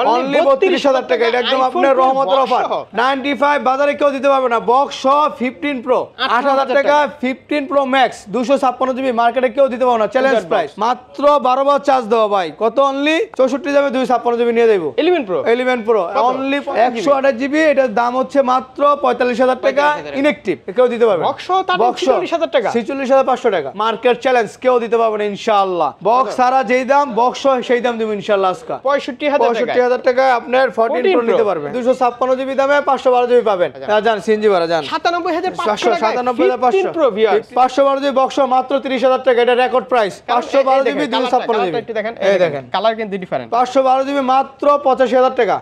Only 32000 টাকা। এটা একদম আপনার রহমতের অফার। 95 বাজারে কেউ দিতে পারবে না। বক্স সহ 15 প্রো 8000 টাকা, 15 প্রো ম্যাক্স 256 জিবি মার্কেটে কেউ দিতে পারবে না। চ্যালেঞ্জ প্রাইস মাত্র 12 বার চার্জ দেওয়া ভাই। কত? অনলি 64 যাবে 256 জিবি নিয়ে দেব। 11 প্রো অনলি 128 জিবি। এটার দাম হচ্ছে মাত্র 45000 টাকা। ইনঅ্যাকটিভ কেউ দিতে পারবে। বক্স সহ 44000 টাকা, 46500 টাকা। মার্কেট চ্যালেঞ্জ কেউ দিতে পারবে না ইনশাআল্লাহ। বক্স সারা যেই দাম, বক্স সহ সেই দাম দেব ইনশাআল্লাহ। আজকে 65000 টাকা আপনার 14 প্রো নিতে পারবেন। 256 জিবি দামে 512 জিবি পাবেন। জান সিনজি বারা জান 97500 প্রো ভিউয়ার্স 512 জিবি বক্স মাত্র 30000 টাকা। এটা রেকর্ড প্রাইস। 512 জিবি 256 জিবি একটু দেখেন, এই দেখেন কালার কিন্তু ডিফারেন্ট। 512 জিবি মাত্র 85000 টাকা।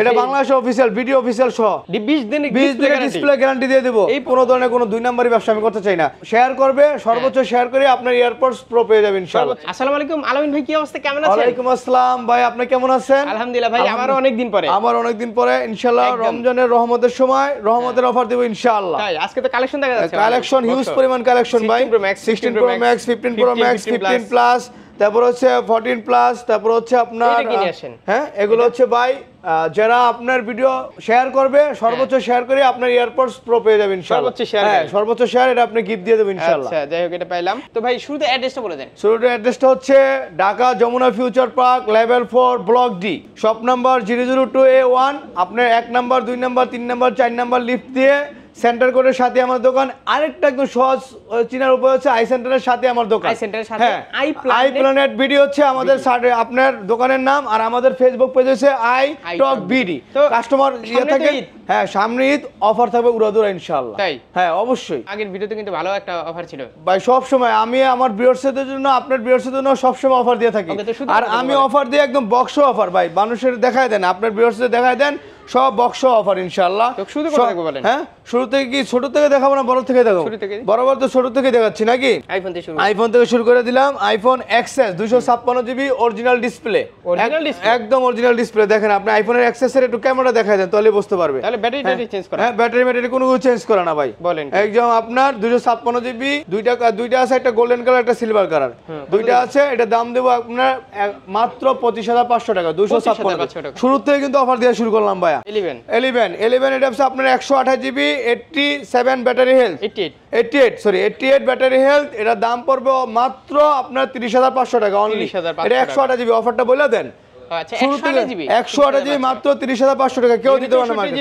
এটা বাংলাদেশ অফিশিয়াল, ভিডিও অফিশিয়াল সহ 20 দিনের ডিসপ্লে গ্যারান্টি দিয়ে দেব। এই কোনো ধরনের কোনো দুই নাম্বারই ব্যবসা আমি করতে চাই না। শেয়ার করবে, সর্বোচ্চ শেয়ার করে আপনার এয়ারপডস প্রো পেয়ে যাবেন ইনশাআল্লাহ। আসসালামু আলাইকুম আলামিন ভাই, কি অবস্থা, কেমন আছেন? ওয়ালাইকুম আসসালাম ভাই, আপনি কেমন আছেন? আলহামদুলিল্লাহ ভাই, আমার অনেক দিন পরে ইনশাআল্লাহ রমজানের রহমতের সময় রহমতের অফার দেব ইনশাআল্লাহ। তাই আজকে তো কালেকশন দেখা যাচ্ছে, কালেকশন হিউজ পরিমাণ কালেকশন ভাই। 16 pro max, 15 pro max, 15 plus, তারপর হচ্ছে 14 প্লাস, তারপর হচ্ছে আপনার হ্যাঁ এগুলো হচ্ছে ভাই যারা আপনার ভিডিও শেয়ার করবে, সর্বোচ্চ শেয়ার করে আপনার এয়ারপডস প্রো পেয়ে যাবেন ইনশাআল্লাহ। সর্বোচ্চ শেয়ার এটা আপনি গিফট দিয়ে দেব ইনশাআল্লাহ। আচ্ছা যাই হোক, এটা পাইলাম। তো ভাই শুরুতে অ্যাড্রেসটা বলে দেন। শুরুতে অ্যাড্রেসটা হচ্ছে Dhaka Jamuna future park level 4 block D, shop number 002A1। আপনার 1 number 2 number 3 number 4 number lift দিয়ে সেন্টার কোডের সাথে আমার দোকান। আরেকটা একদম সহজ চিনার উপায় হচ্ছে আই সেন্টারের সাথে আমার দোকান। আই সেন্টারের সাথে আই প্ল্যানেট ভিডিও হচ্ছে আমাদের সাথে আপনার দোকানের নাম, আর আমাদের ফেসবুক পেজ হচ্ছে আই টক বিডি। কাস্টমার থাকে হ্যাঁ, সামনে ঈদ অফার থাকবে উড়াদুরা ইনশাআল্লাহ। তাই হ্যাঁ অবশ্যই। আগের ভিডিওতে কিন্তু ভালো একটা অফার ছিল ভাই। সব সময় আমি আমার ভিউয়ার্সদের জন্য, আপনার ভিউয়ার্সদের জন্য সব সময় অফার দিয়ে থাকি। আর আমি অফার দিয়ে একদম বক্স অফার ভাই, মানুষের দেখায় দেন, আপনার ভিউয়ার্সদের দেখায় দেন সব বক্স অফার ইনশাআল্লাহ। শুরু করে দেব বলেন। হ্যাঁ শুরু থেকে কি ছোট থেকে দেখাবো না বড় থেকে দেখাবো? বরাবর তো ছোট থেকে দেখাচ্ছি নাকি? আইফোন থেকে শুরু করে দিলাম। IPhone XS 256 GB original display, একদম অরিজিনাল ডিসপ্লে। দেখেন আপনি আইফোনের এক্সএস এর একটু ক্যামেরা দেখায় দেন তাহলে বুঝতে পারবে। তাহলে ব্যাটারি চেঞ্জ করা? হ্যাঁ ব্যাটারি কোনো কিছু চেঞ্জ করা না ভাই। বলেন একদম আপনার 256 জিবি, দুইটা আছে, একটা গোল্ডেন কালার একটা সিলভার কালার, দুইটা আছে। এটা দাম দেব আপনার মাত্র 25500 টাকা। 256 শুরু থেকে কিন্তু অফার দিয়ে শুরু করলাম ভাইয়া। 11 এটা হচ্ছে আপনার 128 GB 87 battery health, 88 battery health. এটা দাম পড়বে মাত্র আপনার 30500 টাকা অনলি। এটা 128 জিবি অফারটা বলে দেন। আচ্ছা 128 জিবি মাত্র 30500 টাকা। কেউ দিতে পারে না মার্কেটে।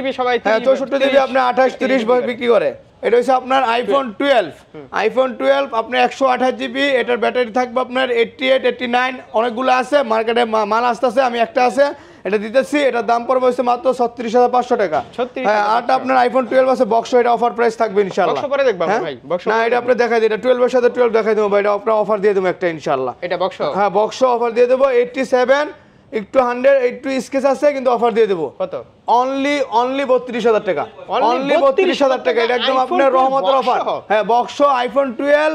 64 জিবি আপনি 28 30 বিক্রি করে। এটা হচ্ছে আপনার আইফোন 12 আপনার 128 জিবি। এটার ব্যাটারি থাকবে আপনার 88 89 অনেকগুলো আছে মার্কেটে, মাল আসতেছে, আমি একটা আছে এটা দিতেছি। এটার দাম পড়বে হচ্ছে মাত্র 36500 টাকা। হ্যাঁ আরটা আপনার আইফোন 12 আছে বক্স, এটা অফার প্রাইস থাকবে ইনশাআল্লাহ। বক্স পরে দেখবা ভাই, বক্স না এটা আপনি দেখাই দিই, এটা 12 এর সাথে 12 দেখাই দেবো ভাই। এটা আপনার অফার দিয়ে দেবো একটা ইনশাআল্লাহ। এটা বক্স, হ্যাঁ বক্স অফার দিয়ে দেবো। 87 একটু 100 একটু স্কেচ আছে কিন্তু অফার দিয়ে দেবো। কত? অনলি 32000 টাকা। অনলি 32000 টাকা। এটা একদম আপনার রহমতের অফার। হ্যাঁ box iPhone 12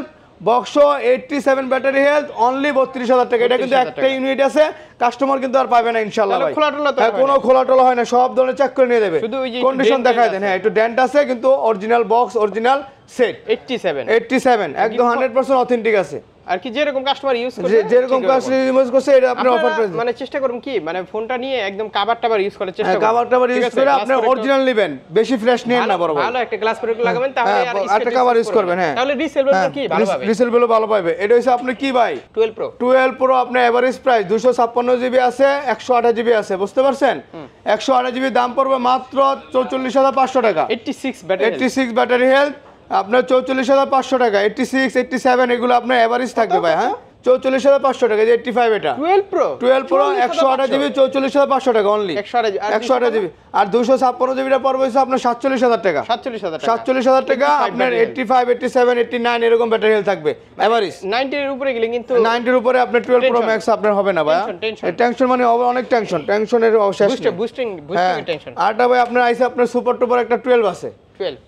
box 87 battery health only 32000 টাকা। এটা কিন্তু একটা ইউনিট আছে, কাস্টমার কিন্তু আর পাবে না ইনশাআল্লাহ ভাই। কোনো খোলাটোলা হয় না, সব ধরনের চেক করে নিয়ে দেবে। কন্ডিশন দেখায় দেন। হ্যাঁ একটু ডেন্ট আছে কিন্তু অরিজিনাল বক্স অরিজিনাল সেট। 87 একদম 100% অথেন্টিক আছে। আর কি যেরকম কাস্টমার ইউজ করছে এটা আপনি অফার প্রাইস মানে চেষ্টা করুন কি মানে ফোনটা নিয়ে একদম কভার টাভার ইউজ করার চেষ্টা করুন। কভার টাভার ইউজ করে আপনি অরিজিনাল নেবেন, বেশি ফ্রেশ নেন না বড় ভালো একটা গ্লাস প্রোটেক্ট লাগাবেন তাহলে আর একটা কভার ইউজ করবেন। হ্যাঁ তাহলে রিসেল ভ্যালু কি ভালো পাবে, রিসেল ভ্যালু ভালো পাবে। এটা হচ্ছে আপনি কি ভাই 12 প্রো আপনার এভারেজ প্রাইস 256 জিবি আছে, 128 জিবি আছে, বুঝতে পারছেন? 128 জিবি দাম পড়বে মাত্র 44500 টাকা। 86 ব্যাটারি হেলথ আপনার 44500 টাকা। 86 87 এগুলো আপনার এভারেজ থাকবে ভাই। হ্যাঁ 44500 টাকা। 85 এটা 12 প্রো 128 জিবি 44500 টাকা অনলি। 128 জিবি আর 256 জিবিটা পড়বে হচ্ছে আপনার 47000 টাকা। 47000 টাকা আপনার 85 87 89 এরকম ব্যাটারি হেলথ থাকবে এভারেজ। 90 এর উপরে গেলে কিন্তু 90 এর উপরে আপনার 12 প্রো ম্যাক্স আপনার হবে না ভাই। টেনশন মানে অনেক টেনশনের শেষ নেই। Boosting tension. আরটা ভাই আপনার আইছে আপনার সুপার টুপার একটা 12 আছে।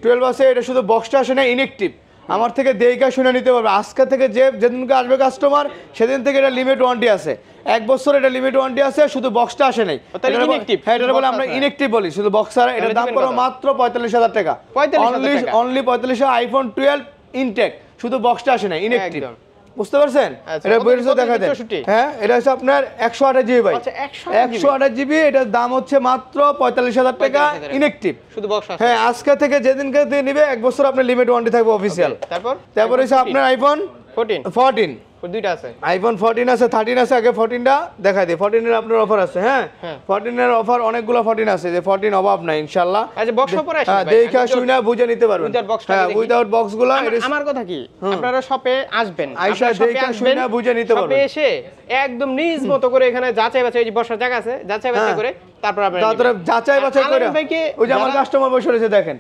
12 আছে। এটা শুধু বক্সটা আসে না, ইনঅ্যাকটিভ। আমার থেকে দেইকা শুনে নিতে পারবে। আজকে থেকে যেদিনকে আসবে কাস্টমার সেদিন থেকে এটা লিমিট ওয়ারেন্টি আছে, 1 বছর এটা লিমিট ওয়ারেন্টি আছে, শুধু বক্সটা আসে নাই। হ্যাঁ এটা বলে আমরা ইনঅ্যাকটিভ বলি, শুধু বক্স আর। এটার দাম পড়ো মাত্র 45000 টাকা। অনলি 45 আইফোন 12 ইনটেক, শুধু বক্সটা আসে নাই, ইনঅ্যাকটিভ। বুঝতে পারছেন? আচ্ছা, এটা কত বেরিয়ে জিবি? দেখা দেন। 64? হ্যাঁ, এটা হচ্ছে আপনার 128 জিবি ভাই। আচ্ছা, 128 128 জিবি, এটার দাম হচ্ছে মাত্র 45,000 টাকা 45,000 ইনঅ্যাকটিভ। শুধু বক্স আছে। হ্যাঁ, আজকে থেকে যেদিনকে দিয়ে নিবে 1 বছর আপনার লিমিট ওয়ারেন্টি থাকবে অফিসিয়াল। তারপর হচ্ছে আপনার আইফোন 14 দুইটা আছে। আইফোন 14 আছে, 13 আছে। আগে 14টা দেখাই দিই। 14 এর আপনার অফার আছে। হ্যাঁ, 14 এর অফার অনেকগুলো 14 আছে, যে 14 অভাব নাই ইনশাআল্লাহ। আচ্ছা, বক্স পরে আসে হ্যাঁ, ভাই। দেখা শুনে বুঝে নিতে পারবেন। হ্যাঁ, উইদাউট বক্সগুলো আমার কথা কি, আপনারা শপে আসবেন, আইসা দেখা শুনে বুঝে নিতে পারবেন। শপে এসে একদম নিজ মতো করে এখানে যাচাই বাছাই, এই যে বসার জায়গা আছে, যাচাই বাছাই করে তারপর আপনারা তারপরে যাচাই বাছাই করে, ওই যে আমার কাস্টমার বসে রয়েছে দেখেন,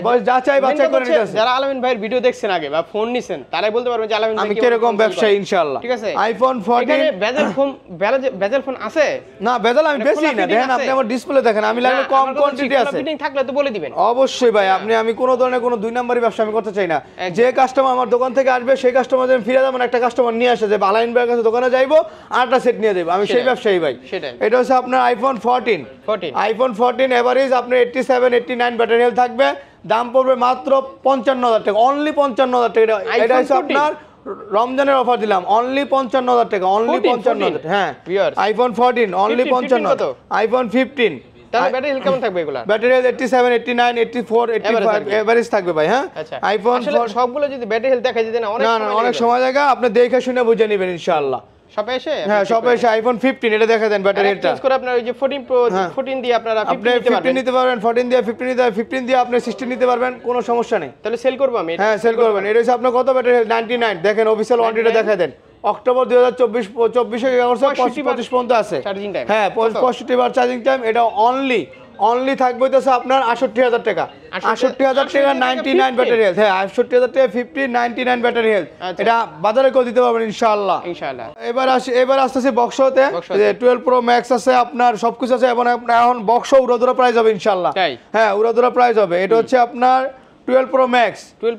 বস যাচাই বাছাই করে নিতে আছে। যারা আলামিন ভাইয়ের ভিডিও দেখছেন আগে বা ফোন নিছেন, তারাই বলতে পারবেন যে আলামিন ভাই আমি কিরকম ব্যবসা ইনশাআল্লাহ। ঠিক আছে, আইফোন 14 এখানে বেজেল ফোন আছে না, বেজাল আমি বেশি না। দেখেন আপনি আমার ডিসপ্লে দেখেন, আমি লাগলে কম কোয়ান্টিটি আছে। ফিটিং থাকলে তো বলে দিবেন। অবশ্যই ভাই, আমি কোনো ধরনের কোনো দুই নাম্বারই ব্যবসা আমি করতে চাই না। যে কাস্টমার আমার দোকান থেকে আসবে সেই কাস্টমার যেন ফিরে যাবেন, একটা কাস্টমার নিয়ে আসে যে আলাইন ভাইয়ের কাছে দোকানে যাইবো আরেকটা সেট নিয়ে যাবো, আমি সেই ব্যবসায়ী ভাই। এটা হচ্ছে আপনার আইফোন 14। আইফোন 14 এভারেজ আপনার 87 89 ব্যাটারি হেলথ থাকবে। দাম পড়বে মাত্র 55,000 টাকা, অনলি 55,000 টাকা। এটা হচ্ছে আপনার রমজানের অফার দিলাম, অনলি 55,000 টাকা, অনলি 55,000। হ্যাঁ, আইফোন 14 অনলি 55। আইফোন 15 তাহলে ব্যাটারি হেলথ কেমন থাকবে এগুলা? ব্যাটারি হেলথ 87 89 84 85 এভারেজ থাকবে ভাই। হ্যাঁ, আইফোন সবগুলো যদি ব্যাটারি হেলথ দেখাই দিতেন অনেক সময় জায়গা আপনি দেখে শুনে বুঝে নেবেন ইনশাআল্লাহ। শপে এসে, হ্যাঁ, শপে এসে আইফোন 15 এটা দেখা দেন ব্যাটারি হেলথটা। চেঞ্জ করে আপনার ওই যে 14 প্রো 14 দিয়ে আপনারা 15 নিতে পারবেন, 14 দিয়ে 15 নিতে পারবেন, 15 দিয়ে আপনি 16 নিতে পারবেন, কোনো সমস্যা নেই। তাহলে সেল করব আমি। হ্যাঁ, সেল করবেন। এটা হচ্ছে আপনার কত ব্যাটারি হেলথ 99 দেখেন, অফিশিয়াল ওয়ারেন্টিটা দেখা দেন। অক্টোবর 2024 এ 25 পর্যন্ত আছে। চার্জিং টাইম, হ্যাঁ, 65 বার চার্জিং টাইম। এটা অনলি থাকবে হচ্ছে আপনার 68,000 টাকা। 68,000 টাকা 99 ব্যাটারি হেলথ। হ্যাঁ, 68,000 টাকা 50 99 ব্যাটারি হেলথ। এটা বাজারে কেউ দিতে পারবেন ইনশাআল্লাহ। এবার আসতেছে বক্সতে, যে 12 প্রো ম্যাক্স আছে আপনার, সবকিছু আছে। এখন বক্স উড়াদুরা প্রাইস হবে ইনশাআল্লাহ। হ্যাঁ, উড়াদুরা প্রাইস হবে। এটা হচ্ছে আপনার 12 প্রো ম্যাক্স। 12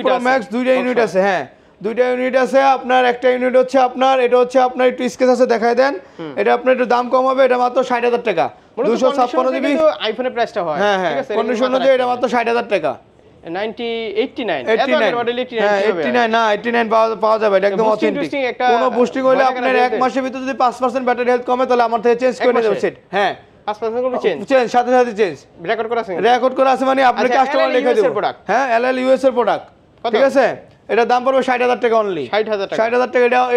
প্রো ম্যাক্স দুইটা ইউনিট আছে। হ্যাঁ, দুইটা ইউনিট আছে আপনার। একটা ইউনিট হচ্ছে আপনার, এটা হচ্ছে আপনার একটু স্কেচ আছে দেখাই দেন। এটা আপনার একটু দাম কম হবে, এটা মাত্র 60,000 টাকা। 256 জিবি আইফোনের প্রাইসটা হয়। হ্যাঁ, কন্ডিশন অনুযায়ী এটা মাত্র 60,000 টাকা। 89 না 89 পাওয়া যাবে, এটা একদম অথেন্টিক। কোনো বুস্টিং হলে আপনার এক মাসের ভিতরে যদি 5% ব্যাটারি হেলথ কমে, তাহলে আমার থেকে চেঞ্জ করে নেবেন সেট। হ্যাঁ, 5% করে চেঞ্জ, সাথে চেঞ্জ। রেকর্ড করা আছে মানে আপনি কাস্টমার লিখে দেব। হ্যাঁ, এলএল ইউএস এর প্রোডাক্ট। ঠিক আছে, এটা দাম পড়বে 60,000 টাকা অনলি। 60,000 টাকা।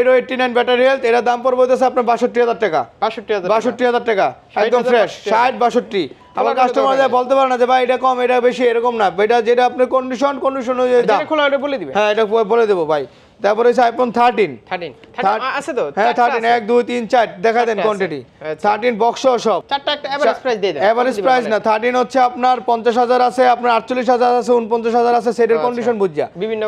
এটা 89 ব্যাটারি হেলথ। এটা দাম পড়বে হচ্ছে আপনার 62,000 টাকা। 62,000 টাকা একদম ফ্রেশ। 60 62। আবার কাস্টমার বলতে পারে না যে ভাই এটা কম এটা বেশি, এরকম না। এটা যেটা আপনার কন্ডিশন অনুযায়ী দাম। এটা বলে দিবেন। হ্যাঁ, এটা বলে দেবো ভাই। তারপরে হচ্ছে আইফোন 13 আছে তো। হ্যাঁ, 13 1 2 3 4 দেখা দেন কোয়ান্টিটি। 13 বক্স সব চারটা একটা এভারেজ প্রাইস দিয়ে দেন। এভারেজ প্রাইস না, 13 হচ্ছে আপনার 50,000 আছে, আপনার 48,000 আছে, 49,000 আছে। সেটের কন্ডিশন বুঝা, বিভিন্ন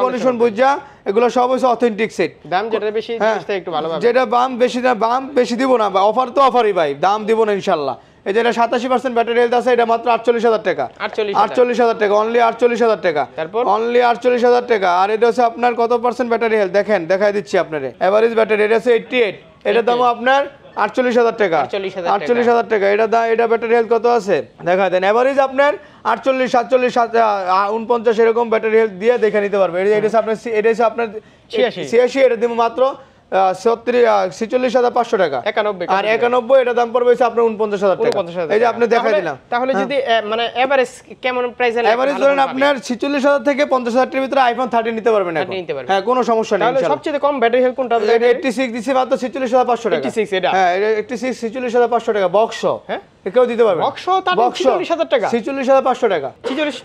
কন্ডিশন বুঝা, এগুলো সব হচ্ছে অথেন্টিক সেট। দাম যেটা বেশি জিনিসটা একটু ভালো হবে। যেটা দাম বেশি না, দাম বেশি দিব না, অফার তো অফারই ভাই, দাম দিব না ইনশাআল্লাহ। এই যে এটা 87% ব্যাটারি হেলথ আছে, এটা মাত্র 48,000 টাকা। 48,000 টাকা অনলি, 48,000 টাকা অনলি, 48,000 টাকা। আর এটা হচ্ছে আপনার কত পার্সেন্ট ব্যাটারি হেলথ দেখেন, দেখাই দিচ্ছি আপনারে। এভারেজ ব্যাটারি এটা হচ্ছে 88, এটার দাম আপনার 48,000 টাকা। 48,000 টাকা। এটা ব্যাটারি হেলথ কত আছে দেখা দেন। এভারেজ আপনার 48 47 49 এরকম ব্যাটারি হেলথ দিয়ে দেখে নিতে পারবে। এটা হচ্ছে আপনার 86, এটা দিব মাত্র 46,500 টাকা। আর 91 এটা দাম পড়বে আপনার 49,000 টাকা। এই যে আপনি দেখাই দিলাম। তাহলে যদি মানে এভারেজ কেমন প্রাইস এর এভারেজ ধরেন আপনার 46,000 থেকে 50,000 এর ভিতরে আইফোন 13 নিতে পারবেন এখন। হ্যাঁ, কোনো সমস্যা নেই ইনশাআল্লাহ। সবচেয়ে কম ব্যাটারি হেলথ কোনটা? 86 দিছি মাত্র 46,500 টাকা। 86 এটা। হ্যাঁ, 86 46,500 টাকা বক্স। হ্যাঁ, কেউ দিতে পারবে। বক্স 46,000 টাকা। 46,500 টাকা।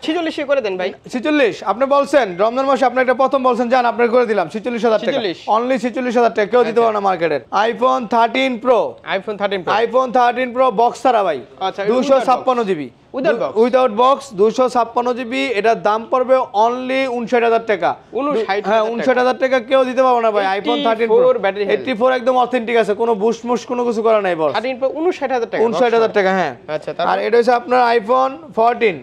46 করে দেন ভাই। 46 আপনি বলছেন রমজান মাসে, আপনি একটা প্রথম বলছেন জান, আপনি করে দিলাম 46,000 টাকা অনলি। 46,000 টাকা কেউ দিতে পারবে না মার্কেটের। IPhone 13 pro, iPhone 13 pro box ছাড়া ভাই, 256 জিবি উইদাউট বক্স, 256 জিবি। এটার দাম পড়বে অনলি 59,000 টাকা। হ্যাঁ, 59,000 টাকা কেউ দিতে পারবে না ভাই। আইফোন 13 প্রো 84 একদম অথেন্টিক আছে, কোনো বুস্ট মুস্ট কোনো কিছু করা নাই বস। 13 প্রো 59,000 টাকা। 59,000 টাকা। হ্যাঁ, আচ্ছা। আর এটা হচ্ছে আপনার আইফোন 14।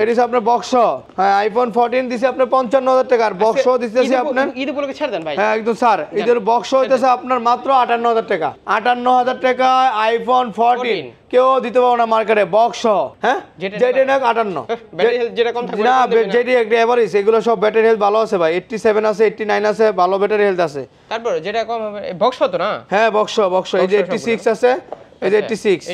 এটা হচ্ছে আপনার বক্স। হ্যাঁ, আইফোন 14 দিছে আপনার 55,000 টাকা। আর বক্স দিতেছে আপনার ঈদ উপলক্ষে ছাড় দেন ভাই। হ্যাঁ, একদম স্যার। এদের বক্স হইতেছে আপনার মাত্র 58,000 টাকা। 58,000 টাকা আইফোন 14 কেউ দিতে পারবে না মার্কেটে বক্স। হ্যাঁ যেটা না 58 ব্যাটারি হেলথ যেটা কম থাকবে না যেটি একটা এভারেজ এগুলো সব ব্যাটারি হেলথ ভালো আছে ভাই 87 আছে 89 আছে ভালো ব্যাটারি হেলথ আছে তারপর যেটা কম হবে বক্স তো না হ্যাঁ বক্স এই যে 86 আছে এই যে 86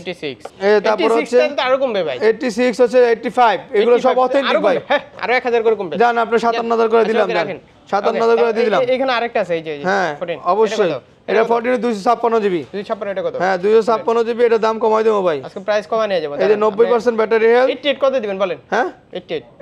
এই তারপর হচ্ছে তো আরো কমবে ভাই 86 হচ্ছে 85 এগুলো সব অথেন্টিক ভাই হ্যাঁ আরো 1000 করে কমবে জান আপনি 57000 করে দিলাম জান 57000 করে দিয়ে দিলাম এখানে আরেকটা আছে এই যে হ্যাঁ অবশ্যই এটা 14 256 জিবি 256 এটা কত হ্যাঁ 256 জিবি এটা দাম কমাই দেবো ভাই আজকে প্রাইস কমা নিয়ে যাব এই যে 90% ব্যাটারি হেলথ 88 কত দিবেন বলেন হ্যাঁ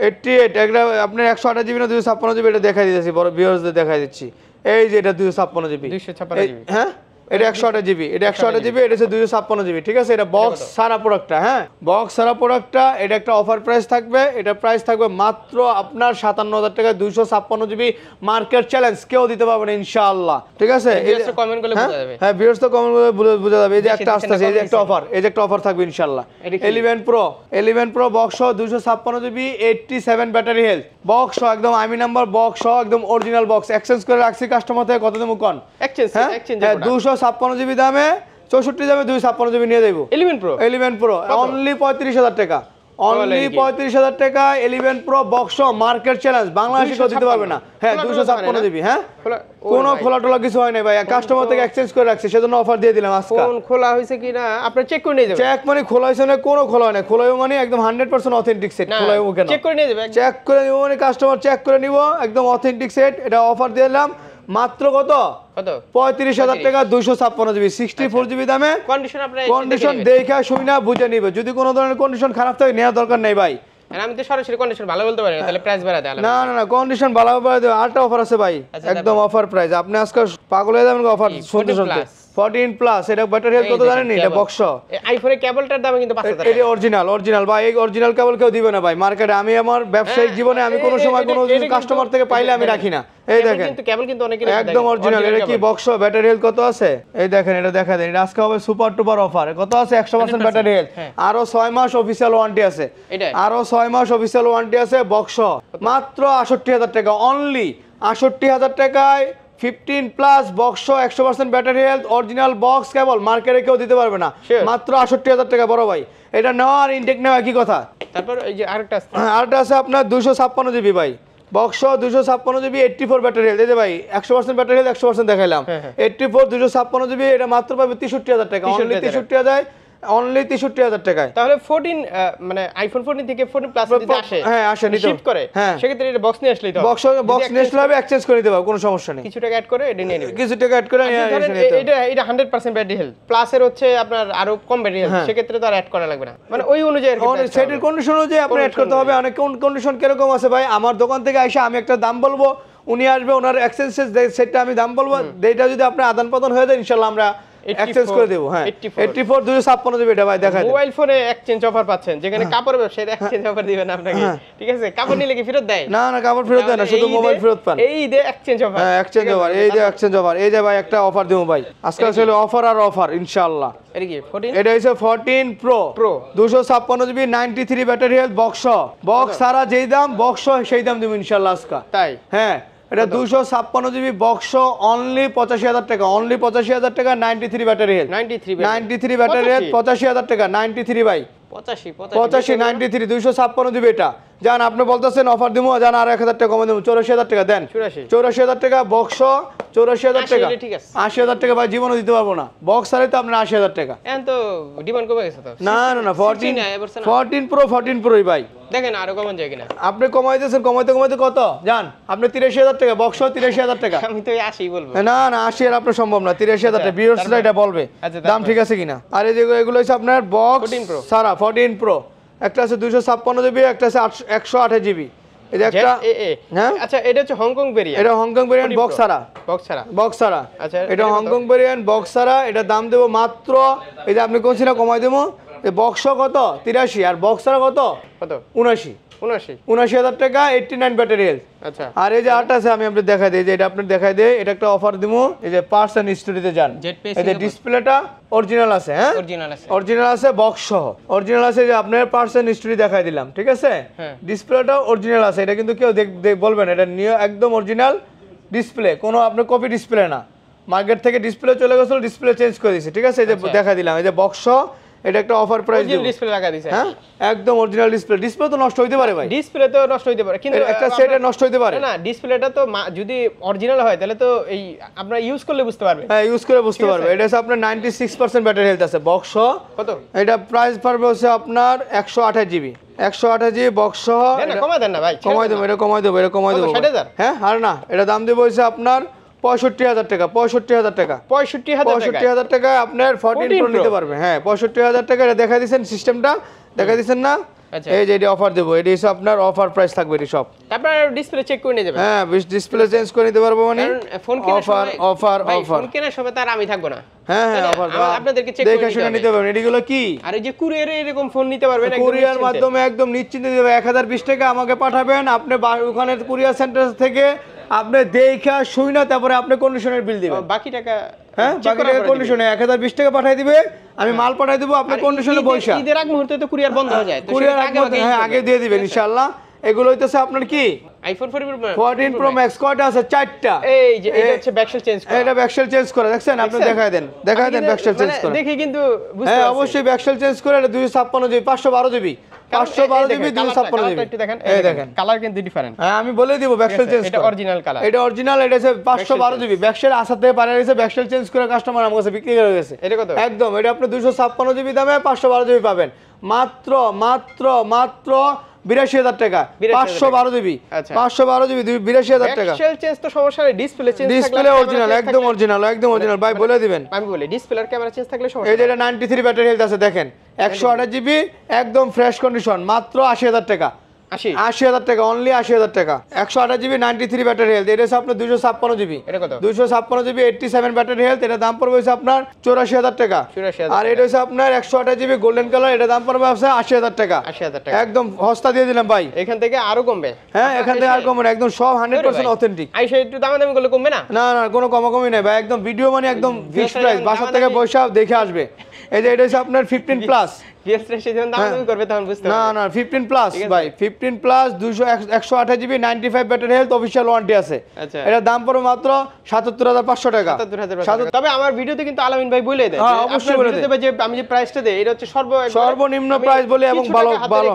88 একটা আপনি 128 জিবি না 256 জিবি এটা দেখাই দিতেছি বড় ভিউয়ার্সদের দেখাই দিচ্ছি এই যে এটা 256 জিবি 256 জিবি হ্যাঁ এটা 128 জিবি এটা 128 জিবি এটা হচ্ছে 256 জিবি ঠিক আছে এটা বক্স সারা প্রোডাক্টটা হ্যাঁ বক্স সারা প্রোডাক্টটা এটা একটা অফার প্রাইস থাকবে এটা প্রাইস থাকবে মাত্র আপনার 57000 টাকা 256 জিবি মার্কেট চ্যালেঞ্জ কেউ দিতে পারবে না ইনশাআল্লাহ ঠিক আছে ভিউয়ার্স কমেন্ট করলে বোঝা যাবে হ্যাঁ ভিউয়ার্স তো কমেন্ট করে বোঝা যাবে এই যে একটা আসছে এই যে একটা অফার এই যে একটা অফার থাকবে ইনশাআল্লাহ 11 pro box 256 GB 87 battery health box একদম আইমি নাম্বার বক্স একদম অরিজিনাল বক্স এক্সচেঞ্জ করে রাখছি কাস্টমার থেকে কত দেবো কোন এক্সচেঞ্জ হ্যাঁ 256 জিবি দামে 64 দামে 256 জিবি নিয়ে যাবো 11 প্রো অনলি 35000 টাকা অনলি 35000 টাকা 11 প্রো বক্স মার্কেট চ্যালেঞ্জ বাংলাদেশে কেউ দিতে পারবে না হ্যাঁ 256 জিবি হ্যাঁ কোনো খোলা টোলা কিছু হয় না ভাই কাস্টমার থেকে এক্সচেঞ্জ করে রাখছি সেজন্য অফার দিয়ে দিলাম আজকে ফোন খোলা হয়েছে কিনা আপনি চেক করে নিয়ে যাবেন চেক মানে খোলা হয়েছে না কোনো খোলা হয় না খোলা মানে একদম 100% অথেন্টিক সেট খোলা হবে কেন চেক করে নিয়ে যাবেন চেক করে নিব মানে কাস্টমার চেক করে নিব একদম অথেন্টিক সেট এটা অফার দিয়ে দিলাম মাত্র কত 35000 টাকা 256 জিবি 64 জিবি দামে কন্ডিশন দেখা শুনা বুঝে নিবে যদি কোনো ধরনের কন্ডিশন খারাপ থাকে নেওয়ার দরকার নেই ভাই আমি তো সরাসরি কন্ডিশন ভালো বলতে পারি না তাহলে প্রাইস বাড়া দেয় না কন্ডিশন ভালো বাড়া দেব আরেকটা অফার আছে ভাই একদম অফার প্রাইস আপনি আজকে পাগল হয়ে যাবেন অফার শুনতে 14 প্লাস এটা ব্যাটারি হেলথ কত জানেন এটা বক্স আইফোনের কেবলটার দাম কিন্তু 5000 এটা অরিজিনাল ভাই এই অরিজিনাল কেবল কেউ দিবে না ভাই মার্কেটে আমি আমার ব্যবসায়িক জীবনে আমি কোনো সময় কোনো কাস্টমার থেকে পাইলে আমি রাখি না এই দেখেন কিন্তু কেবল কিন্তু অনেক একদম অরিজিনাল এটা কি বক্স ব্যাটারি হেলথ কত আছে এই দেখেন এটা দেখা দেন এটা আজকে হবে সুপার টুপার অফার কত আছে 100% ব্যাটারি হেলথ আরো 6 মাস অফিশিয়াল ওয়ারেন্টি আছে আরো 6 মাস অফিশিয়াল ওয়ারেন্টি আছে বক্স মাত্র 68000 টাকা অনলি 68000 টাকায় 15 plus box 100% battery health original box কেবল মার্কেটে কেউ দিতে পারবে না মাত্র 68000 টাকা বড় ভাই এটা নেওয়া আর ইনটেক নেওয়া একই কথা তারপর এই যে আরেকটা আছে আপনার 256 জিবি ভাই বক্স 256 জিবি 84 ব্যাটারি হেলথ এই যে ভাই 100% ব্যাটারি হেলথ 100% দেখাইলাম 84 256 জিবি এটা মাত্র পাবে 63000 টাকা অনলি 63000 অনলি 63000 টাকায় তাহলে 14 মানে আইফোন 14 থেকে 14 প্লাস যদি আসে হ্যাঁ আসে নিতে শিফট করে সেক্ষেত্রে এটা বক্স নিয়ে আসলেই তো বক্স নিয়ে আসলে হবে এক্সচেঞ্জ করে দিতে পারো কোনো সমস্যা নেই কিছু টাকা অ্যাড করে এটা নিয়ে নেবে কিছু টাকা অ্যাড করে এটা 100% ব্যাটারি হেলথ প্লাস এর হচ্ছে আপনার আরো কম ব্যাটারি হেলথ সেক্ষেত্রে তো আর অ্যাড করা লাগবে না মানে ওই অনুযায়ী সেটের কন্ডিশন অনুযায়ী আপনি অ্যাড করতে হবে অনেক কন্ডিশন কিরকম আছে ভাই আমার দোকান থেকে এসে আমি একটা দাম বলবো উনি আসবে ওনার এক্সচেঞ্জ সেটটা আমি দাম বলবো এইটা যদি আপনি আদান প্রদান হয়ে যায় ইনশাআল্লাহ আমরা এক্সচেঞ্জ করে দেব হ্যাঁ 84 256 জিবি এটা ভাই দেখাই দেন মোবাইল ফোনে এক্সচেঞ্জ অফার পাচ্ছেন যেখানে কাপড় ব্যবসায় এক্সচেঞ্জ অফার দিবেন আপনাকে ঠিক আছে কাপড় নিলে কি ফেরত দেয় না কাপড় ফেরত দেয় না শুধু মোবাইল ফেরত পান এই যে এক্সচেঞ্জ অফার হ্যাঁ এক্সচেঞ্জ অফার এই যে এক্সচেঞ্জ অফার এই যে ভাই একটা অফার দেব ভাই আজকে আসলে অফার আর অফার ইনশাআল্লাহ এটা কি 14 এটা হচ্ছে 14 Pro 256 GB 93 battery health box সারা যেই দাম বক্স সেই দাম দেব ইনশাআল্লাহ আজকে তাই হ্যাঁ এটা 256 জিবি বক্স অনলি 85000 টাকা অনলি 85000 টাকা 93 ব্যাটারি হেলথ 93 ব্যাটারি হেলথ 85000 টাকা 93 ভাই 85 93 256 জিবি এটা জান আপনি বলতেছেন অফার দিমু জান আর 1000 টাকা কমে দেবো 84000 টাকা দেন 84000 টাকা বক্স 84000 টাকা 80000 টাকা ভাই জীবনে দিতে পারবো না বক্স আরে তো আপনার 80000 টাকা এখন তো ডিমান্ড কমে গেছে তো না 14 প্রোই ভাই দেখেন আরো কমন যায় কিনা আপনি কমাইতেছেন কমাইতে কত জান আপনি 83000 টাকা বক্স 83000 টাকা আমি তো 80 বলবো না 80 এর আপনার সম্ভব না 83000 টাকা ভিউয়ার্সরা এটা বলবে দাম ঠিক আছে কিনা আর এই যে এগুলো হচ্ছে আপনার বক্স সারা 14 প্রো একটা আছে 256 জিবি একটা আছে 128 জিবি এই যে একটা হ্যাঁ আচ্ছা এটা হচ্ছে হংকং ভেরিয়েন্ট এটা হংকং ভেরিয়েন্ট বক্স সারা আচ্ছা এটা হংকং ভেরিয়েন্ট বক্স সারা এটা দাম দেব মাত্র এই যে আপনি কোনছিনা কমাই দেবো এই বক্স কত 83 আর বক্স সারা কত 79000 টাকা 89 ব্যাটারি হেলথ আচ্ছা আর এই যে আট আছে আমি আপনাদের দেখাই দেই যে এটা আপনাদের দেখাই দেই এটা একটা অফার দিমু এই যে পার্টস এন্ড স্টোরিতে যান এই যে ডিসপ্লেটা অরিজিনাল আছে হ্যাঁ অরিজিনাল আছে বক্স সহ অরিজিনাল আছে যে আপনার পার্টস এন্ড স্টোরি দেখাই দিলাম ঠিক আছে ডিসপ্লেটা অরিজিনাল আছে এটা কিন্তু কেউ বলবেন এটা নিউ একদম অরিজিনাল ডিসপ্লে কোনো আপনার কপি ডিসপ্লে না মার্কেট থেকে ডিসপ্লে চলে গেছিল ডিসপ্লে চেঞ্জ করে দিয়েছে ঠিক আছে এই যে দেখাই দিলাম এই যে বক্স এটা একটা অফার প্রাইস দিব। ডিসপ্লে লাগা দিছে। হ্যাঁ একদম অরিজিনাল ডিসপ্লে। ডিসপ্লে তো নষ্ট হইতে পারে ভাই, ডিসপ্লে তো নষ্ট হইতে পারে, কিন্তু একটা সেটে নষ্ট হইতে পারে না। ডিসপ্লেটা তো যদি অরিজিনাল হয় তাহলে তো এই আপনারা ইউজ করলে বুঝতে পারবে। হ্যাঁ ইউজ করে বুঝতে পারবে। এটা হচ্ছে আপনার 96% ব্যাটারি হেলথ আছে বক্স সহ। কত এটা প্রাইস পড়বে হচ্ছে আপনার 128 জিবি, 128 জিবি বক্স সহ। কমাই দেন না ভাই, কমাই দেবো, এটা কমাই দেবো, এটা কমাই দেবো। 60,000? হ্যাঁ আর না, এটা দাম দেবো হচ্ছে আপনার 65,000 টাকা। 65,000 টাকা, 65,000 টাকা আপনার 14 প্রো নিতে পারবে। হ্যাঁ 65,000 টাকা। এটা দেখা দিচ্ছেন সিস্টেমটা, দেখা দিচ্ছেন না? আচ্ছা। এই যে এটা অফার দেবো, এটা হচ্ছে আপনার অফার প্রাইস থাকবে এটি সব। আপনারা ডিসপ্লে চেক করে নিয়ে যাবেন। হ্যাঁ ডিসপ্লে চেঞ্জ করে নিতে পারবো মানে ফোন কেনার অফার সময় অফার ভাই, অফার। ফোন কেনার সময় তার আমি থাকবো না। হ্যাঁ হ্যাঁ অফার আপনাদেরকে চেক করে দেখে শুনে নিতে পারবেন। এগুলো কি আর এই যে কুরিয়ারে এরকম ফোন নিতে পারবেন একদম কুরিয়ার নিশ্চিন্তে। মাধ্যমে একদম নিশ্চিন্তে দেবে। 1020 টাকা আমাকে পাঠাবেন, আপনি ওখানে কুরিয়ার সেন্টার থেকে আপনি দেখা শুই না, তারপরে আপনি কন্ডিশনের বিল দিবেন। বাকি টাকা হ্যাঁ বাকি টাকা কন্ডিশনে 1020 টাকা পাঠিয়ে দিবে, আমি মাল পাঠিয়ে দেবো, আপনি কন্ডিশনে পয়সা। ঈদের আগ মুহূর্তে তো কুরিয়ার বন্ধ হয়ে যায়, তো কুরিয়ার সেটা আগে হ্যাঁ আগে দিয়ে দিবেন ইনশাআল্লাহ। এগুলো হইতেছে আপনার কি আইফোন 14 প্রো ম্যাক্স কয়টা আছে? 4টা। এই যে এটা হচ্ছে ব্যাকশেল চেঞ্জ করা। এটা ব্যাকশেল চেঞ্জ করে দেখছেন আপনি? দেখায় দেন ব্যাকশেল চেঞ্জ করে। দেখি কিন্তু বুঝতে হ্যাঁ পারছি। অবশ্যই ব্যাকশেল চেঞ্জ করে। এটা 256 জিবি, 512 জিবি, 512 জিবি, 256 জিবি। একটু দেখেন, এই দেখেন কালার কিন্তু ডিফারেন্ট। হ্যাঁ আমি বলে দিব ব্যাকশেল চেঞ্জ এটা অরিজিনাল কালার, এটা অরিজিনাল। এটা হচ্ছে 512 জিবি। ব্যাকশেল আসার থেকে পারে গেছে, ব্যাকশেল চেঞ্জ করে কাস্টমার আমার কাছে বিক্রি করে গেছে। এটা কত? একদম এটা আপনি 256 জিবি দামে 512 জিবি পাবেন মাত্র মাত্র মাত্র 82,000 টাকা। 512 জিবি, 512 জিবি 82,000 টাকা। ব্যাকশেল চেঞ্জ তো সমস্যা নেই, ডিসপ্লে চেঞ্জ থাকলে ডিসপ্লে অরিজিনাল, একদম অরিজিনাল, একদম অরিজিনাল ভাই বলে দিবেন। আমি বলি ডিসপ্লে আর ক্যামেরা চেঞ্জ থাকলে সমস্যা এই যে এটা 93 ব্যাটারি হেলথ আছে দেখেন, 128 জিবি একদম ফ্রেশ কন্ডিশন, মাত্র 80,000 টাকা। 80,000 টাকা, অনলি 80,000 টাকা। 128 জিবি 93 ব্যাটারি হেলথ, এটা হচ্ছে আপনার 256 জিবি। এটা কত? 256 জিবি 87 ব্যাটারি হেলথ, এটা দাম পড়বে হচ্ছে আপনার 84,000 টাকা। 84,000 আর এটা হচ্ছে আপনার 128 জিবি গোল্ডেন কালার, এটা দাম পড়বে হচ্ছে 80,000 টাকা। 80,000 টাকা একদম সস্তা দিয়ে দিলাম ভাই। এখান থেকে আরো কমবে? হ্যাঁ এখান থেকে আর কমবে না, একদম সব 100% অথেন্টিক। আইসা একটু দামাদামি করলে কমবে না? না না কোনো কমাকমি নাই ভাই, একদম ভিডিও মানে একদম ফিক্সড প্রাইস, বাসা থেকে বসে দেখে আসবে। এই যে এটা হচ্ছে আপনার 15 প্লাস। না না 15 প্লাস ভাই, 15 plus 128 GB 95 battery health, official warranty আছে। এটা দাম পড়বে মাত্র 77,500 টাকা। তবে আমার ভিডিওতে কিন্তু আলামিন ভাই বলে দেয়, অবশ্যই বলে দেয় যে আমি যে প্রাইসটা দেই এটা হচ্ছে সর্বনিম্ন প্রাইস বলে, এবং ভালো ভালো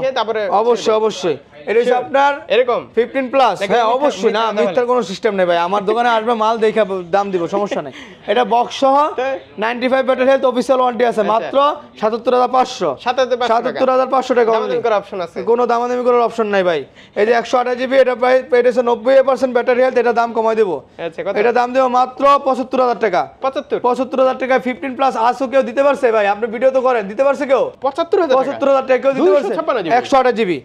অবশ্যই অবশ্যই। এটা হচ্ছে আপনার এরকম 15 প্লাস। হ্যাঁ অবশ্যই, না মিথ্যার কোনো সিস্টেম নেই ভাই। আমার দোকানে আসবে, মাল দেখে দাম দিব, সমস্যা নেই। এটা বক্স সহ 95 ব্যাটারি হেলথ, অফিশিয়াল ওয়ারেন্টি আছে, মাত্র 77,500। 77,500 টাকা। কোনো দামাদামি করার অপশন নাই ভাই। এই যে 128 জিবি, এটা প্রায় এটা হচ্ছে 90% ব্যাটারি হেলথ, এটা দাম কমাই দেবো। এটা দাম দেবো মাত্র 75,000 টাকা। 75,000 টাকা 15 প্লাস। আসো কেউ দিতে পারছে ভাই? আপনি ভিডিও তো করেন, দিতে পারছে কেউ? 75,000 টাকা কেউ দিতে পারছে? 128 জিবি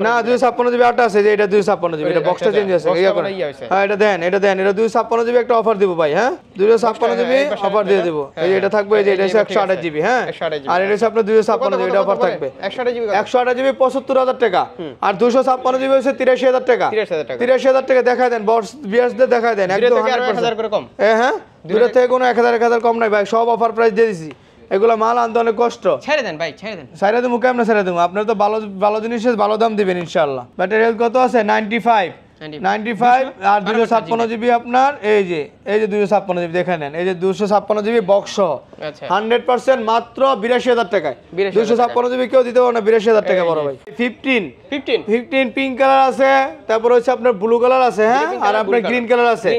না 256 জিবি আটা আছে, যে এটা 256 জিবি, এটা বক্সটা চেঞ্জ আছে। হ্যাঁ এটা দেন, এটা দেন, এটা 256 জিবি একটা অফার দিব ভাই। হ্যাঁ 256 জিবি অফার দিয়ে দেব। এই যে এটা থাকবে, এই যে এটা হচ্ছে 128 জিবি। হ্যাঁ আর এটা হচ্ছে আপনার 256 জিবি, এটা অফার থাকবে। 128 জিবি 75,000 টাকা, আর 256 জিবি হচ্ছে 83,000 টাকা। 83,000 টাকা দেখায় দেন, বস বিয়াসদের দেখায় দেন, একদম 100% করে কম। হ্যাঁ দূরের থেকে কোনো 1000 কম নাই ভাই, সব অফার প্রাইস দিয়ে দিছি। এগুলা মাল আনতে অনেক কষ্ট। ছেড়ে দেন ভাই, ছেড়ে দেন। ছেড়ে দেবো কেমনে? ছেড়ে দেবো, আপনার তো ভালো ভালো জিনিসের ভালো দাম দিবেন ইনশাআল্লাহ। ব্যাটারি হেলথ কত আছে? 95 আর 256 জিবি আপনার। এই যে 256 জিবি দেখে নেন, এই যে 256 জিবি বক্স সহ 100% মাত্র 82,000 টাকায়। 256 জিবি কেউ দিতে পারবে না 82,000 টাকা বড় ভাই। 15 পিঙ্ক কালার আছে, তারপর হচ্ছে আপনার ব্লু কালার আছে। হ্যাঁ আর আপনার গ্রিন কালার আছে।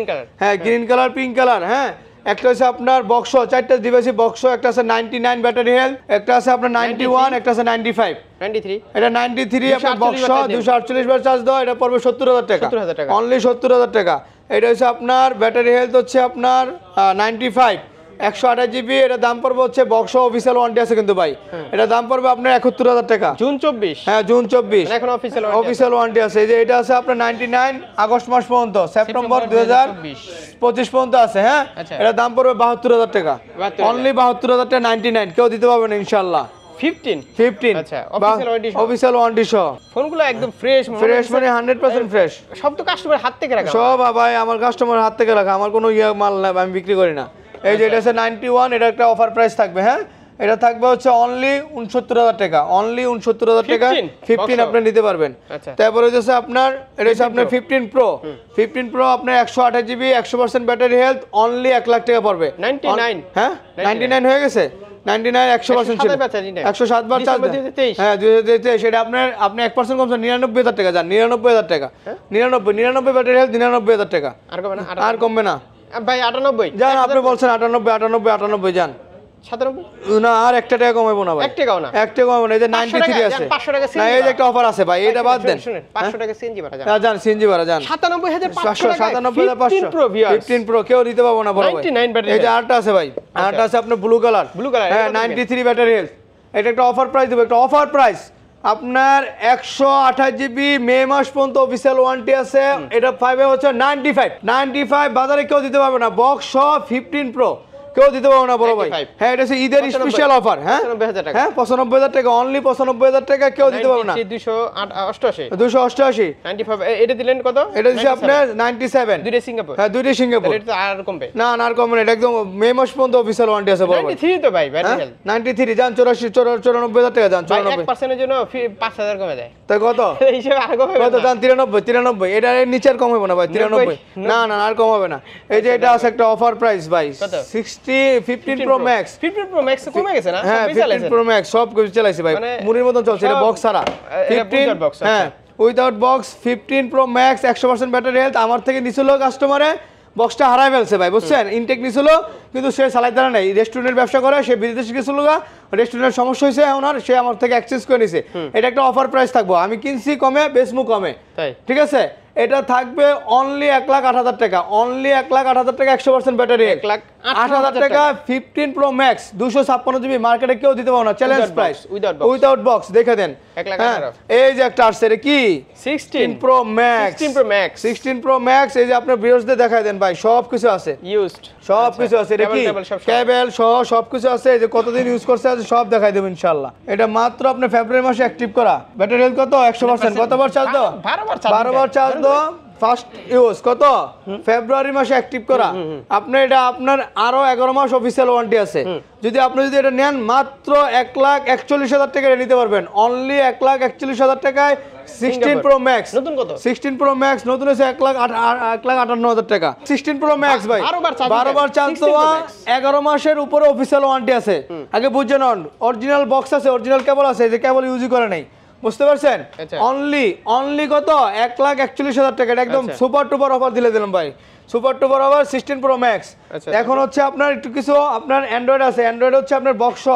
হ্যাঁ গ্রিন কালার, পিঙ্ক কালার। হ্যাঁ একটা হচ্ছে আপনার বক্স, 4টা ডিভাইসে বক্স। একটা আছে 99 ব্যাটারি হেলথ, একটা আছে আপনার 91, একটা আছে 95। এটা 93 আপনার বক্স 248 বার চার্জ দাও, এটা পড়বে 70,000 টাকা, অনলি 70,000 টাকা। এটা হচ্ছে আপনার ব্যাটারি হেলথ হচ্ছে আপনার 95, 128 জিবি, এটা দাম পড়বে হচ্ছে বক্স অফিসিয়াল ওয়ারেন্টি আছে কিন্তু ভাই, এটা দাম পড়বে আপনার 71,000 টাকা। জুন 24। হ্যাঁ জুন 24 এখন অফিসিয়াল ওয়ারেন্টি আছে। এই যে এটা আছে আপনার 99 আগস্ট মাস পর্যন্ত, সেপ্টেম্বর 2025 পর্যন্ত আছে। হ্যাঁ এটা দাম পড়বে 72,000 টাকা, অনলি 72,000 টাকা 99, কেউ দিতে পারবে না ইনশাআল্লাহ। 15 আচ্ছা অফিসিয়াল ওয়ারেন্টি সহ। ফোনগুলো একদম ফ্রেশ মানে 100% ফ্রেশ। সব তো কাস্টমার হাত থেকে রাখা, সব ভাই আমার কাস্টমার হাত থেকে রাখা, আমার কোনো মাল না, আমি বিক্রি করি না। এই যে এটা আছে 91, এটা একটা অফার প্রাইস থাকবে। হ্যাঁ এটা থাকবে হচ্ছে অনলি 69,000 টাকা, অনলি 69,000 টাকা। 15 আপনি নিতে পারবেন। তারপরে হচ্ছে আপনার এটা হচ্ছে আপনার 15 প্রো আপনার 128 GB 100% battery health, only 1 lakh টাকা পড়বে। 99 হ্যাঁ 99 হয়ে গেছে, 99 100% ছিল 107 বার চার্জ। হ্যাঁ 2023 সেটা আপনি 1% কমছে 99000 টাকা যান 99000 টাকা 99 ব্যাটারি হেলথ 99000 টাকা আর কমবে না ভাই 98 যান আপনি বলছেন 98 যান 97 না আর 1 টাকা কমাবো না ভাই 1 টাকাও না 1 টাকা কমাবো না এই যে 93 আছে 500 টাকা না এই যে একটা অফার আছে ভাই এটা বাদ দেন শুনেন 500 টাকা সিএনজি ভাড়া যান যান সিএনজি ভাড়া যান 97500 টাকা 97500 15 Pro ভিউয়ার্স 15 Pro কেউ দিতে পারবো না বড় ভাই 99 ব্যাটারি এই যে আরটা আছে ভাই আরটা আছে আপনার ব্লু কালার হ্যাঁ 93 ব্যাটারি হেলথ এটা একটা অফার প্রাইস দেব একটা অফার প্রাইস আপনার 128 জিবি মে মাস পর্যন্ত অফিশিয়াল ওয়ারেন্টি আছে এটা 5 এ হচ্ছে 95 বাজারে কেউ দিতে পারবে না বক্স সহ 15 Pro কেউ দিতে পারবো না বড় ভাই হ্যাঁ এটা হচ্ছে ঈদের স্পেশাল অফার হ্যাঁ 95000 টাকা অনলি 95000 টাকা কেউ দিতে পারবে না 288 95 এটা দিলেন কত এটা দিছে আপনার 97 দুইটা সিঙ্গাপুর হ্যাঁ দুইটা সিঙ্গাপুর এটা তো আর কমবে না আর কমবে না এটা একদম মে মাস পর্যন্ত অফিশিয়াল ওয়ারেন্টি আছে বড় ভাই 93 তো ভাই ব্যাটারি হেলথ 93 যান 94000 টাকা যান 94 1% এর জন্য 5000 কমে যায় তাই কত এই হিসাবে আর কমবে কত যান 93 এটা এর নিচে আর কম হবে না ভাই 93 না আর কম হবে না এই যে এটা আছে একটা অফার প্রাইস ভাই 15 Pro Max 15 Pro Max কমে গেছে না হ্যাঁ 15 Pro Max সব কিছু চালাইছে ভাই মুড়ির মতন চলছে এটা বক্স ছাড়া 15 হ্যাঁ without box 15 Pro Max 100% battery health আমার থেকে নিছিল কাস্টমারে বক্সটা হারাই ফেলছে ভাই বুঝছেন ইনটেক নিছিল কিন্তু সে চালাইতে পারে নাই রেস্টুরেন্টের ব্যবসা করে সে বিদেশে গেছিল রেস্টুরেন্টের সমস্যা হয়েছে এখন আর সে আমার থেকে এক্সচেঞ্জ করে নিছে এটা একটা অফার প্রাইস থাকবো আমি কিনছি কমে বেচমু কমে ঠিক আছে এটা থাকবে অনলি 1,08,000 টাকা অনলি 1,08,000 টাকা 100% ব্যাটারি 1,08,000 টাকা 15 Pro Max 256 জিবি মার্কেটে কেউ দিতে পারো না চ্যালেঞ্জ প্রাইস উইদাউট বক্স দেখে দেন এই যে একটা আসছে রে কি 16 Pro Max 16 Pro Max এই যে আপনার ভিউয়ার্সদের দেখায় দেন ভাই সব কিছু আছে ইউজড সব কিছু আছে এটা কি কেবল সব কিছু আছে এই যে কতদিন ইউজ করছে আছে সব দেখাই দেব ইনশাআল্লাহ এটা মাত্র আপনি ফেব্রুয়ারি মাসে অ্যাক্টিভ করা ব্যাটারি হেলথ কত 100% কতবার চার্জ দাও 12 বার চার্জ দাও ফার্স্ট ইউজ কত ফেব্রুয়ারি মাসে অ্যাক্টিভ করা আপনি এটা আপনার আরো 11 মাস অফিশিয়াল ওয়ারেন্টি আছে যদি আপনি এটা নেন মাত্র 1,41,000 টাকা নিতে পারবেন অনলি 1,41,000 টাকায় 16 Pro Max নতুন কত 16 Pro Max নতুন হচ্ছে 1,58,000 টাকা 16 Pro Max ভাই 12 বার চার্জ দেওয়া 11 মাসের উপরে অফিশিয়াল ওয়ারেন্টি আছে আগে বুঝছেন অরিজিনাল বক্স আছে অরিজিনাল কেবল আছে যে কেবল ইউজ করে নাই বুঝতে পারছেন অনলি কত 1,41,000 টাকা একদম সুপার টুপার অফার দিলাম ভাই সুপার টুপার অফার 16 Pro Max এখন হচ্ছে আপনার একটু কিছু আপনার অ্যান্ড্রয়েড আছে অ্যান্ড্রয়েড হচ্ছে আপনার বক্স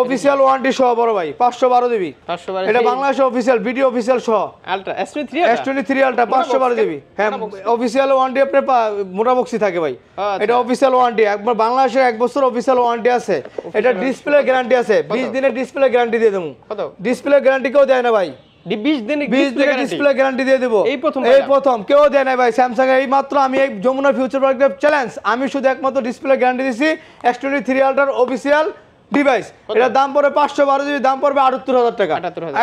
অফিশিয়াল ওয়ারেন্টি সহ বড় ভাই 512 জিবি এটা বাংলাদেশে অফিশিয়াল ভিডিও অফিশিয়াল সহ আলট্রা S23 আলট্রা 512 জিবি হ্যাঁ অফিশিয়াল ওয়ারেন্টি আপনার মোটা বক্সি থাকে ভাই এটা অফিশিয়াল ওয়ারেন্টি একবার বাংলাদেশে 1 বছর অফিশিয়াল ওয়ারেন্টি আছে এটা ডিসপ্লে গ্যারান্টি আছে 20 দিনের ডিসপ্লে গ্যারান্টি দিয়ে দেবো ডিসপ্লে গ্যারান্টি কেউ দেয় না ভাই 20 দিনের ডিসপ্লে গ্যারান্টি দিয়ে দেব এই প্রথম কেউ দেয় না ভাই স্যামসাং এই মাত্র আমি এই যমুনা ফিউচার পার্ক চ্যালেঞ্জ আমি শুধু একমাত্র ডিসপ্লে গ্যারান্টি দিছি S23 আলট্রার অফিশিয়াল ডিভাইস এটা দাম পড়বে 512 জিবি দাম পড়বে 78000 টাকা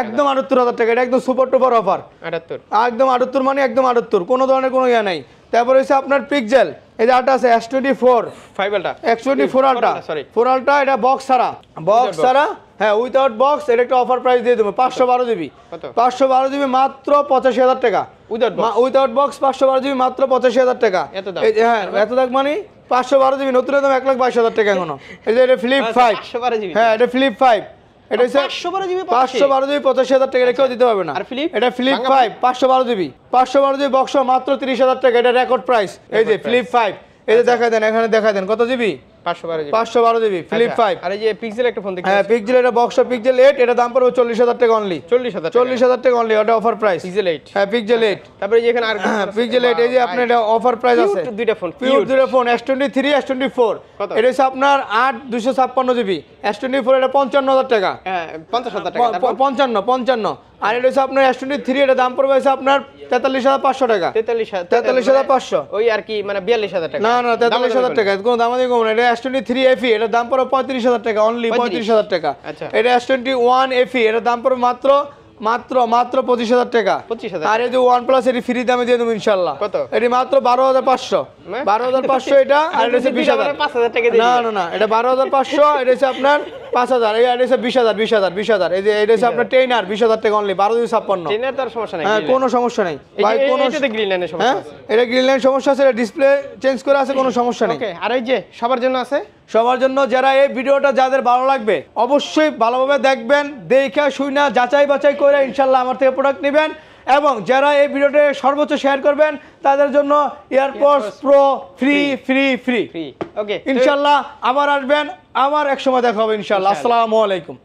একদম 78000 টাকা এটা একদম সুপার টুপার অফার 78 একদম 78 মানে একদম 78 কোনো ধরনের কোনো ইয়া নাই তারপর হচ্ছে আপনার পিক্সেল এই যে আলট্রা আছে S24 4 আলট্রা এটা বক্স ছাড়া হ্যাঁ উইদাউট বক্স এটা একটা অফার প্রাইস দিয়ে দেবো 512 জিবি 512 জিবি মাত্র 85000 টাকা উইদাউট বক্স 512 জিবি মাত্র 85000 টাকা হ্যাঁ এত দাম মানে 512 জিবি নতুন দাম 1,22,000 টাকা এখনো এই যে এটা ফ্লিপ 5 হ্যাঁ এটা ফ্লিপ 5 এটা হচ্ছে 512 জিবি 85000 টাকা কেউ দিতে পারবে না এটা ফ্লিপ 5 512 জিবি বক্স মাত্র 30000 টাকা এটা রেকর্ড প্রাইস এই যে ফ্লিপ 5 এই যে দেখাই দেন এখানে দেখাই দেন কত জিবি 512 জিবি ফ্লিপ 5 আর এই যে পিক্সেল একটা ফোন দেখি হ্যাঁ পিক্সেল এটা বক্স পিক্সেল 8 এটা দাম পড়বে 40000 টাকা অনলি 40000 টাকা অনলি এটা অফার প্রাইস পিক্সেল 8 হ্যাঁ পিক্সেল 8 তারপরে যে এখানে আর পিক্সেল 8 এই যে আপনার এটা অফার প্রাইস আছে দুইটা ফোন S23 S24 এটা হচ্ছে আপনার 8 256 জিবি S24 এটা 55000 টাকা হ্যাঁ 50000 টাকা 55 আর এটা হচ্ছে আপনার S23 এটা দাম পড়বে হচ্ছে আপনার 43500 টাকা 43500 ওই আর কি মানে 42000 টাকা না 43000 টাকা কোনো দাম কম না এটা S23 FE এটার দাম পড়বে 35000 টাকা অনলি 35000 টাকা এটা S21 FE এটার দাম পড়বে মাত্র 25000 টাকা আর এই যে OnePlus এর ফ্রি দামে দিয়ে দেব ইনশাআল্লাহ কত এটি মাত্র 12500 এটা আর এটা হচ্ছে 20000 5000 টাকা দিয়ে না এটা 12500 এটা হচ্ছে আপনার 5000 এই এটা হচ্ছে 20000 এই যে এটা হচ্ছে আপনার 10 আর 20000 টাকা অনলি 1256 10 এর তার সমস্যা নাই হ্যাঁ কোনো সমস্যা নাই ভাই কোনো এটাতে গ্রিন লাইনের সমস্যা আছে এটা গ্রিন লাইন সমস্যা আছে এটা ডিসপ্লে চেঞ্জ করে আছে কোনো সমস্যা নেই ওকে আর এই যে সবার জন্য আছে সবার জন্য যারা এই ভিডিওটা যাদের ভালো লাগবে অবশ্যই ভালোভাবে দেখবেন, দেখে শুনে যাচাই বাছাই করে ইনশাল্লাহ আমার থেকে প্রোডাক্ট নেবেন। এবং যারা এই ভিডিওটা সর্বোচ্চ শেয়ার করবেন তাদের জন্য AirPods Pro free free free. Free. Okay ইনশাল্লাহ আবার আসবেন, আবার এক সময় দেখা হবে ইনশাল্লাহ। আসসালামু আলাইকুম।